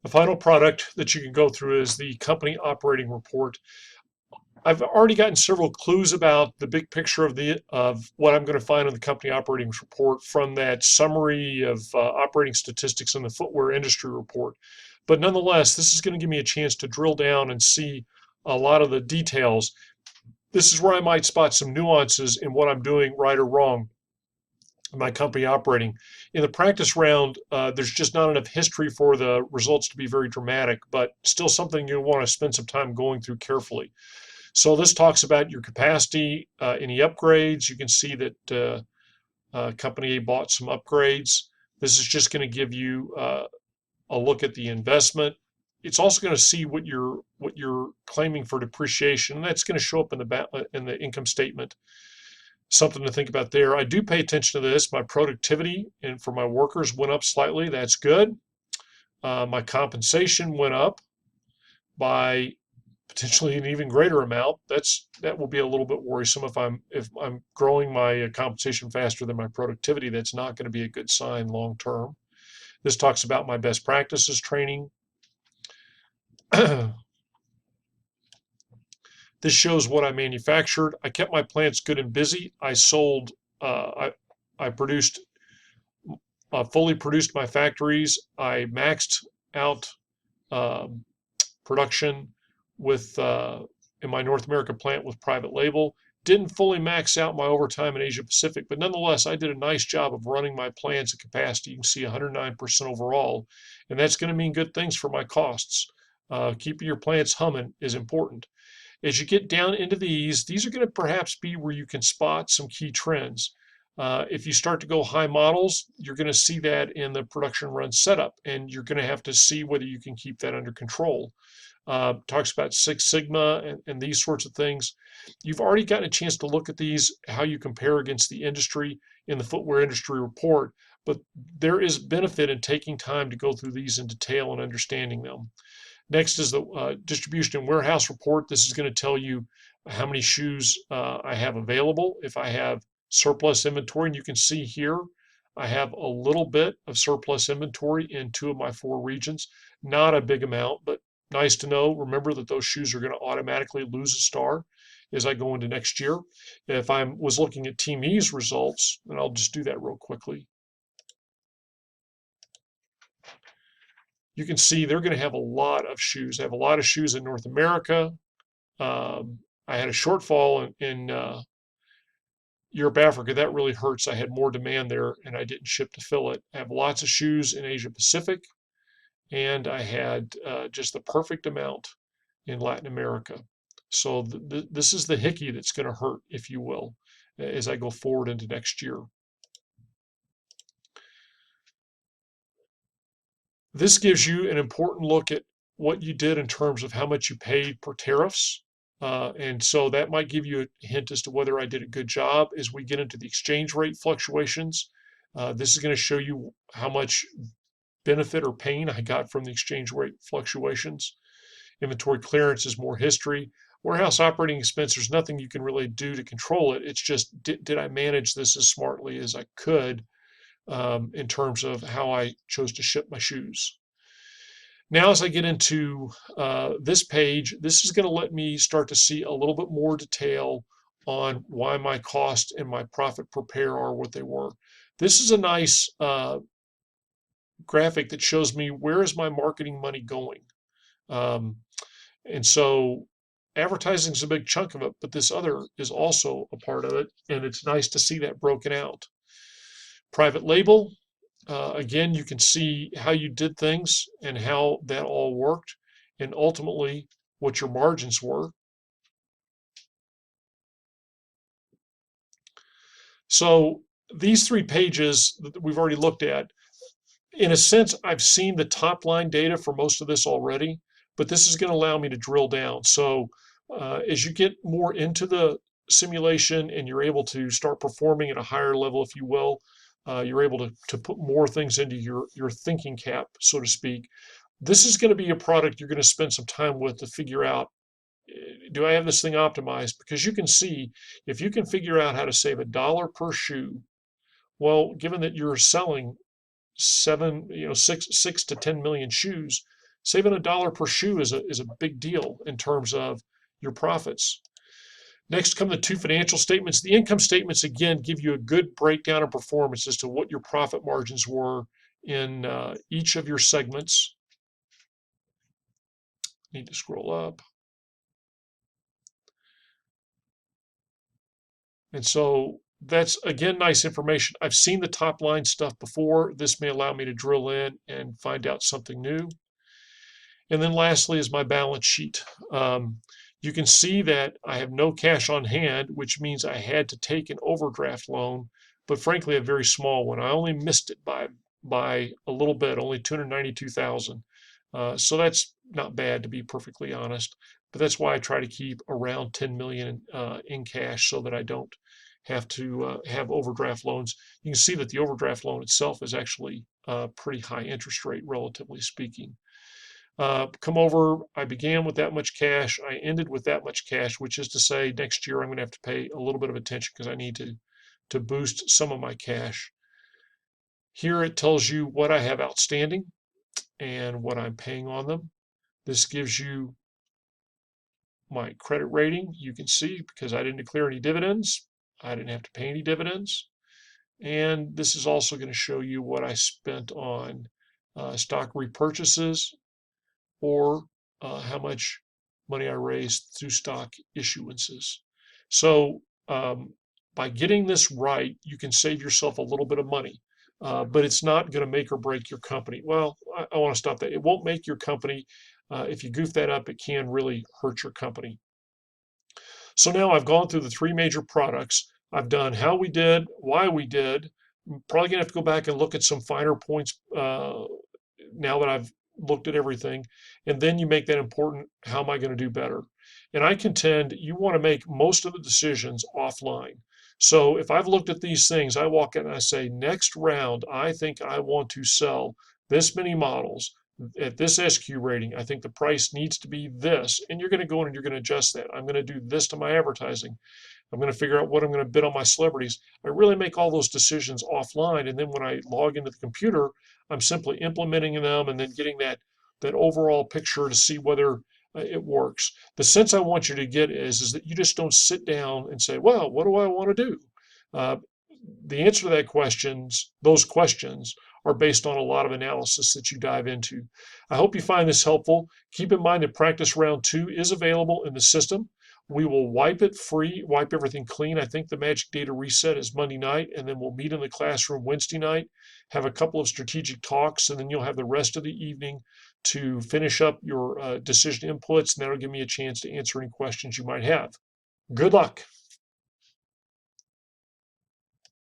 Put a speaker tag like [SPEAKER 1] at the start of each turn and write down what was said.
[SPEAKER 1] The final product that you can go through is the company operating report. I've already gotten several clues about the big picture of what I'm going to find in the company operating report from that summary of operating statistics in the footwear industry report. But nonetheless, this is going to give me a chance to drill down and see a lot of the details. This is where I might spot some nuances in what I'm doing right or wrong in my company operating. In the practice round, there's just not enough history for the results to be very dramatic, but still something you want to spend some time going through carefully. So this talks about your capacity, any upgrades. You can see that Company A bought some upgrades. This is just going to give you a look at the investment. It's also going to see what you're claiming for depreciation, and that's going to show up in the income statement. Something to think about there. I do pay attention to this. My productivity and for my workers went up slightly. That's good. My compensation went up by potentially an even greater amount. That will be a little bit worrisome if I'm growing my compensation faster than my productivity. That's not going to be a good sign long term. This talks about my best practices training. This shows what I manufactured. I kept my plants good and busy. I sold. I produced. Fully produced my factories. I maxed out um, production with in my North America plant with private label. Didn't fully max out my overtime in Asia Pacific, but nonetheless, I did a nice job of running my plants at capacity. You can see 109% overall, and that's going to mean good things for my costs. Keeping your plants humming is important. As you get down into these are going to perhaps be where you can spot some key trends. If you start to go high models, you're going to see that in the production run setup, and you're going to have to see whether you can keep that under control. Talks about Six Sigma and these sorts of things. You've already gotten a chance to look at these, how you compare against the industry in the footwear industry report, but there is benefit in taking time to go through these in detail and understanding them. Next is the distribution and warehouse report. This is going to tell you how many shoes I have available. If I have surplus inventory, and you can see here, I have a little bit of surplus inventory in 2 of my 4 regions. Not a big amount, but nice to know. Remember that those shoes are going to automatically lose a star as I go into next year. If I was looking at Team E's results, and I'll just do that real quickly, you can see they're going to have a lot of shoes. I have a lot of shoes in North America. I had a shortfall in Europe, Africa. That really hurts. I had more demand there and I didn't ship to fill it. I have lots of shoes in Asia Pacific, and I had just the perfect amount in Latin America. So this is the hickey that's going to hurt, if you will, as I go forward into next year. This gives you an important look at what you did in terms of how much you paid per tariffs. And so that might give you a hint as to whether I did a good job as we get into the exchange rate fluctuations. This is going to show you how much benefit or pain I got from the exchange rate fluctuations. Inventory clearance is more history. Warehouse operating expense, there's nothing you can really do to control it. It's just, did I manage this as smartly as I could in terms of how I chose to ship my shoes? Now, as I get into this page, this is going to let me start to see a little bit more detail on why my cost and my profit per pair are what they were. This is a nice graphic that shows me where is my marketing money going. Um, and so advertising is a big chunk of it, but this other is also a part of it. And it's nice to see that broken out. Private label, again, you can see how you did things and how that all worked, and ultimately what your margins were. So these 3 pages that we've already looked at, in a sense, I've seen the top line data for most of this already, but this is going to allow me to drill down. So as you get more into the simulation and you're able to start performing at a higher level, if you will, you're able to put more things into your thinking cap, so to speak. This is going to be a product you're going to spend some time with to figure out, do I have this thing optimized? Because you can see if you can figure out how to save $1 per shoe, well, given that you're selling 6 to 10 million shoes, Saving $1 per shoe is a big deal in terms of your profits. Next come the two financial statements. The income statements, again, give you a good breakdown of performance as to what your profit margins were in each of your segments. Need to scroll up. And so that's, again, nice information. I've seen the top line stuff before. This may allow me to drill in and find out something new. And then lastly is my balance sheet. You can see that I have no cash on hand, which means I had to take an overdraft loan, but frankly, a very small one. I only missed it by a little bit, only 292,000. So that's not bad, to be perfectly honest. But that's why I try to keep around 10 million in cash so that I don't have to have overdraft loans. You can see that the overdraft loan itself is actually a pretty high interest rate, relatively speaking. Come over, I began with that much cash. I ended with that much cash, which is to say next year I'm going to have to pay a little bit of attention because I need to boost some of my cash. Here it tells you what I have outstanding and what I'm paying on them. This gives you my credit rating. You can see because I didn't declare any dividends, I didn't have to pay any dividends. And this is also going to show you what I spent on stock repurchases or how much money I raised through stock issuances. So by getting this right, you can save yourself a little bit of money, but it's not going to make or break your company. Well, I want to stop that. It won't make your company. If you goof that up, it can really hurt your company. So now I've gone through the three major products. I've done how we did, why we did. I'm probably going to have to go back and look at some finer points now that I've looked at everything. And then you make that important, how am I going to do better? And I contend you want to make most of the decisions offline. So if I've looked at these things, I walk in and I say, next round, I think I want to sell this many models at this SQ rating. I think the price needs to be this. And you're going to go in and you're going to adjust that. I'm going to do this to my advertising. I'm going to figure out what I'm going to bid on my celebrities. I really make all those decisions offline. And then when I log into the computer, I'm simply implementing them and then getting that overall picture to see whether it works. The sense I want you to get is that you just don't sit down and say, well, what do I want to do? The answer to those questions are based on a lot of analysis that you dive into. I hope you find this helpful. Keep in mind that practice round 2 is available in the system. We will wipe it free, wipe everything clean. I think the Magic Data Reset is Monday night, and then we'll meet in the classroom Wednesday night, have a couple of strategic talks, and then you'll have the rest of the evening to finish up your decision inputs, and that'll give me a chance to answer any questions you might have. Good luck.